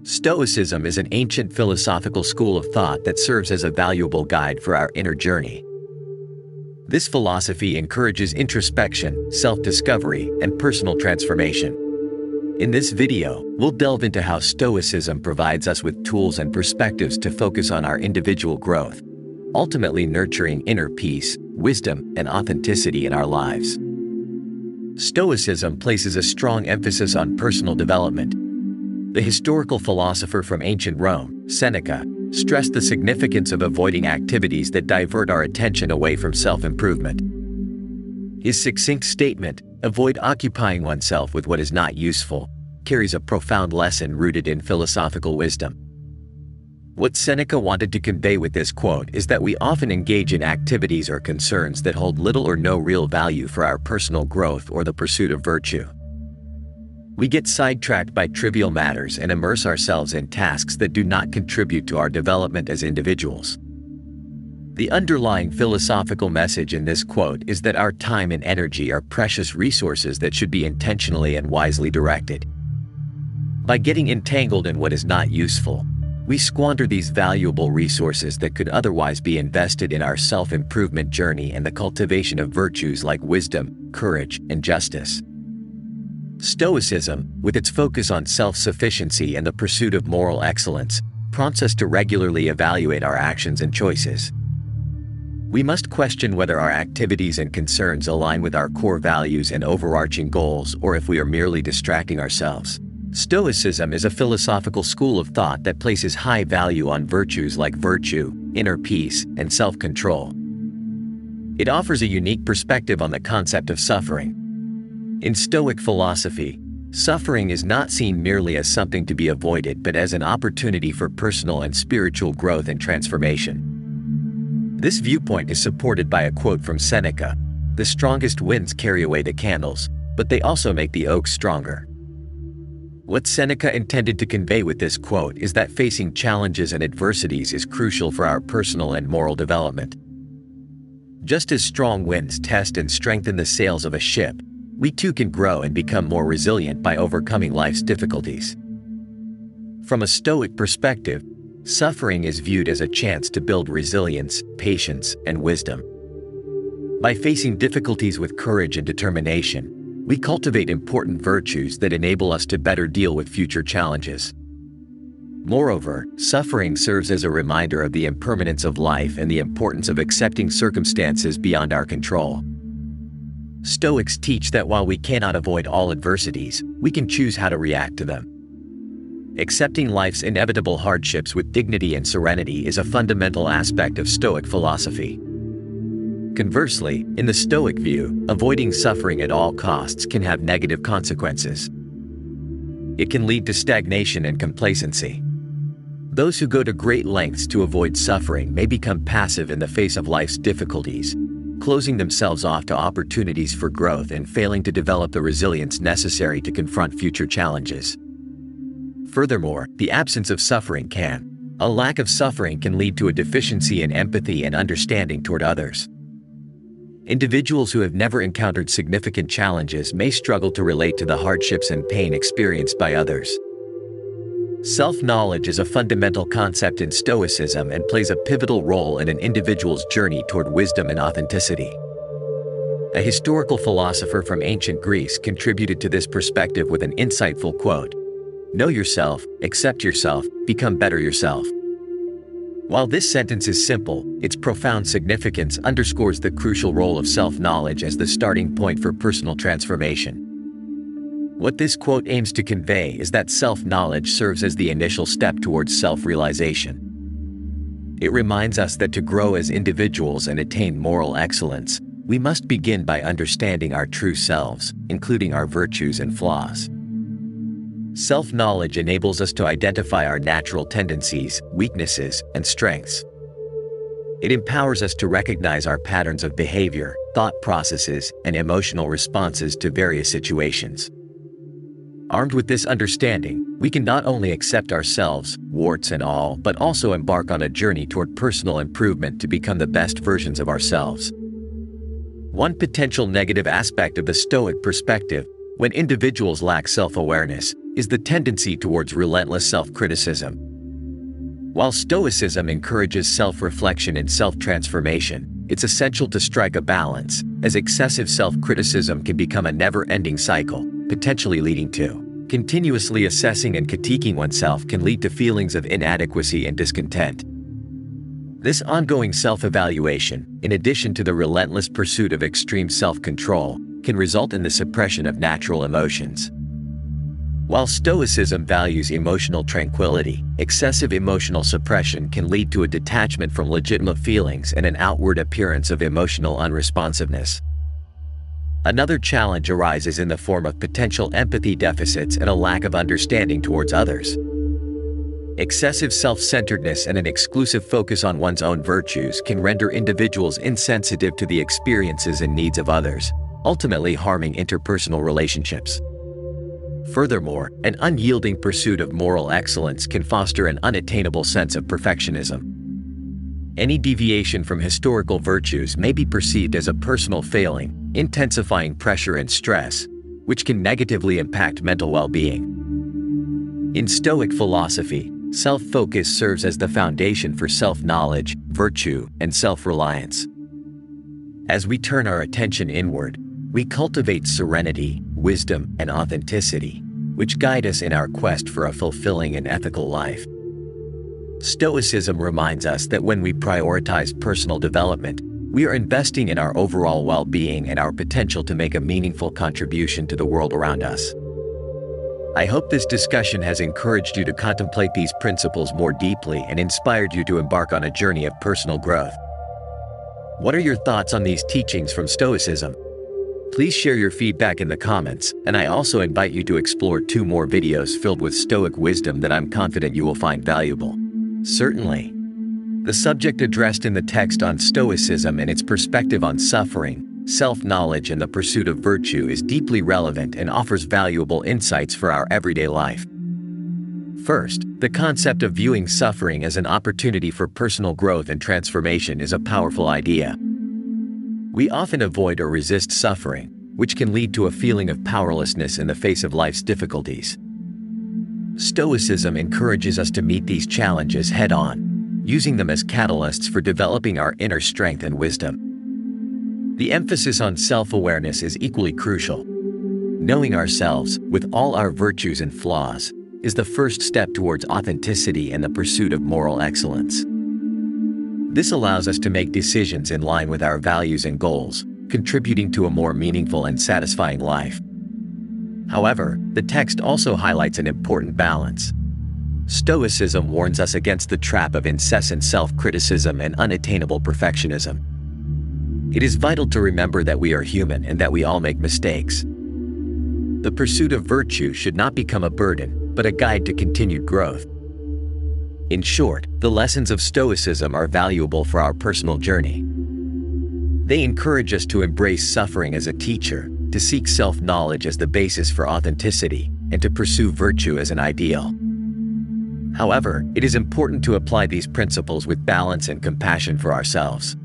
Stoicism is an ancient philosophical school of thought that serves as a valuable guide for our inner journey. This philosophy encourages introspection, self-discovery, and personal transformation. In this video, we'll delve into how Stoicism provides us with tools and perspectives to focus on our individual growth, ultimately nurturing inner peace, wisdom, and authenticity in our lives. Stoicism places a strong emphasis on personal development. The historical philosopher from ancient Rome, Seneca, stressed the significance of avoiding activities that divert our attention away from self-improvement. His succinct statement, "Avoid occupying oneself with what is not useful," carries a profound lesson rooted in philosophical wisdom. What Seneca wanted to convey with this quote is that we often engage in activities or concerns that hold little or no real value for our personal growth or the pursuit of virtue. We get sidetracked by trivial matters and immerse ourselves in tasks that do not contribute to our development as individuals. The underlying philosophical message in this quote is that our time and energy are precious resources that should be intentionally and wisely directed. By getting entangled in what is not useful, we squander these valuable resources that could otherwise be invested in our self-improvement journey and the cultivation of virtues like wisdom, courage, and justice. Stoicism, with its focus on self-sufficiency and the pursuit of moral excellence, prompts us to regularly evaluate our actions and choices. We must question whether our activities and concerns align with our core values and overarching goals, or if we are merely distracting ourselves. Stoicism is a philosophical school of thought that places high value on virtues like virtue, inner peace, and self-control. It offers a unique perspective on the concept of suffering. In Stoic philosophy, suffering is not seen merely as something to be avoided but as an opportunity for personal and spiritual growth and transformation. This viewpoint is supported by a quote from Seneca: "The strongest winds carry away the candles, but they also make the oak stronger." What Seneca intended to convey with this quote is that facing challenges and adversities is crucial for our personal and moral development. Just as strong winds test and strengthen the sails of a ship, we too can grow and become more resilient by overcoming life's difficulties. From a Stoic perspective, suffering is viewed as a chance to build resilience, patience, and wisdom. By facing difficulties with courage and determination, we cultivate important virtues that enable us to better deal with future challenges. Moreover, suffering serves as a reminder of the impermanence of life and the importance of accepting circumstances beyond our control. Stoics teach that while we cannot avoid all adversities, we can choose how to react to them. Accepting life's inevitable hardships with dignity and serenity is a fundamental aspect of Stoic philosophy. Conversely, in the Stoic view, avoiding suffering at all costs can have negative consequences. It can lead to stagnation and complacency. Those who go to great lengths to avoid suffering may become passive in the face of life's difficulties, closing themselves off to opportunities for growth and failing to develop the resilience necessary to confront future challenges. Furthermore, the absence of suffering a lack of suffering can lead to a deficiency in empathy and understanding toward others. Individuals who have never encountered significant challenges may struggle to relate to the hardships and pain experienced by others. Self-knowledge is a fundamental concept in Stoicism and plays a pivotal role in an individual's journey toward wisdom and authenticity. A historical philosopher from ancient Greece contributed to this perspective with an insightful quote: "Know yourself, accept yourself, become better yourself." While this sentence is simple, its profound significance underscores the crucial role of self-knowledge as the starting point for personal transformation. What this quote aims to convey is that self-knowledge serves as the initial step towards self-realization. It reminds us that to grow as individuals and attain moral excellence, we must begin by understanding our true selves, including our virtues and flaws. Self-knowledge enables us to identify our natural tendencies, weaknesses, and strengths. It empowers us to recognize our patterns of behavior, thought processes, and emotional responses to various situations. Armed with this understanding, we can not only accept ourselves, warts and all, but also embark on a journey toward personal improvement to become the best versions of ourselves. One potential negative aspect of the Stoic perspective: when individuals lack self-awareness, is the tendency towards relentless self-criticism. While Stoicism encourages self-reflection and self-transformation, it's essential to strike a balance, as excessive self-criticism can become a never-ending cycle, potentially leading to continuously assessing and critiquing oneself can lead to feelings of inadequacy and discontent. This ongoing self-evaluation, in addition to the relentless pursuit of extreme self-control, can result in the suppression of natural emotions. While Stoicism values emotional tranquility, excessive emotional suppression can lead to a detachment from legitimate feelings and an outward appearance of emotional unresponsiveness. Another challenge arises in the form of potential empathy deficits and a lack of understanding towards others. Excessive self-centeredness and an exclusive focus on one's own virtues can render individuals insensitive to the experiences and needs of others, ultimately harming interpersonal relationships. Furthermore, an unyielding pursuit of moral excellence can foster an unattainable sense of perfectionism. Any deviation from historical virtues may be perceived as a personal failing, intensifying pressure and stress, which can negatively impact mental well-being. In Stoic philosophy, self-focus serves as the foundation for self-knowledge, virtue, and self-reliance. As we turn our attention inward, we cultivate serenity, wisdom, and authenticity, which guide us in our quest for a fulfilling and ethical life. Stoicism reminds us that when we prioritize personal development, we are investing in our overall well-being and our potential to make a meaningful contribution to the world around us. I hope this discussion has encouraged you to contemplate these principles more deeply and inspired you to embark on a journey of personal growth. What are your thoughts on these teachings from Stoicism? Please share your feedback in the comments, and I also invite you to explore 2 more videos filled with Stoic wisdom that I'm confident you will find valuable. Certainly. The subject addressed in the text on Stoicism and its perspective on suffering, self-knowledge, and the pursuit of virtue is deeply relevant and offers valuable insights for our everyday life. First, the concept of viewing suffering as an opportunity for personal growth and transformation is a powerful idea. We often avoid or resist suffering, which can lead to a feeling of powerlessness in the face of life's difficulties. Stoicism encourages us to meet these challenges head-on, using them as catalysts for developing our inner strength and wisdom. The emphasis on self-awareness is equally crucial. Knowing ourselves, with all our virtues and flaws, is the first step towards authenticity and the pursuit of moral excellence. This allows us to make decisions in line with our values and goals, contributing to a more meaningful and satisfying life. However, the text also highlights an important balance. Stoicism warns us against the trap of incessant self-criticism and unattainable perfectionism. It is vital to remember that we are human and that we all make mistakes. The pursuit of virtue should not become a burden, but a guide to continued growth. In short, the lessons of Stoicism are valuable for our personal journey. They encourage us to embrace suffering as a teacher, to seek self-knowledge as the basis for authenticity, and to pursue virtue as an ideal. However, it is important to apply these principles with balance and compassion for ourselves.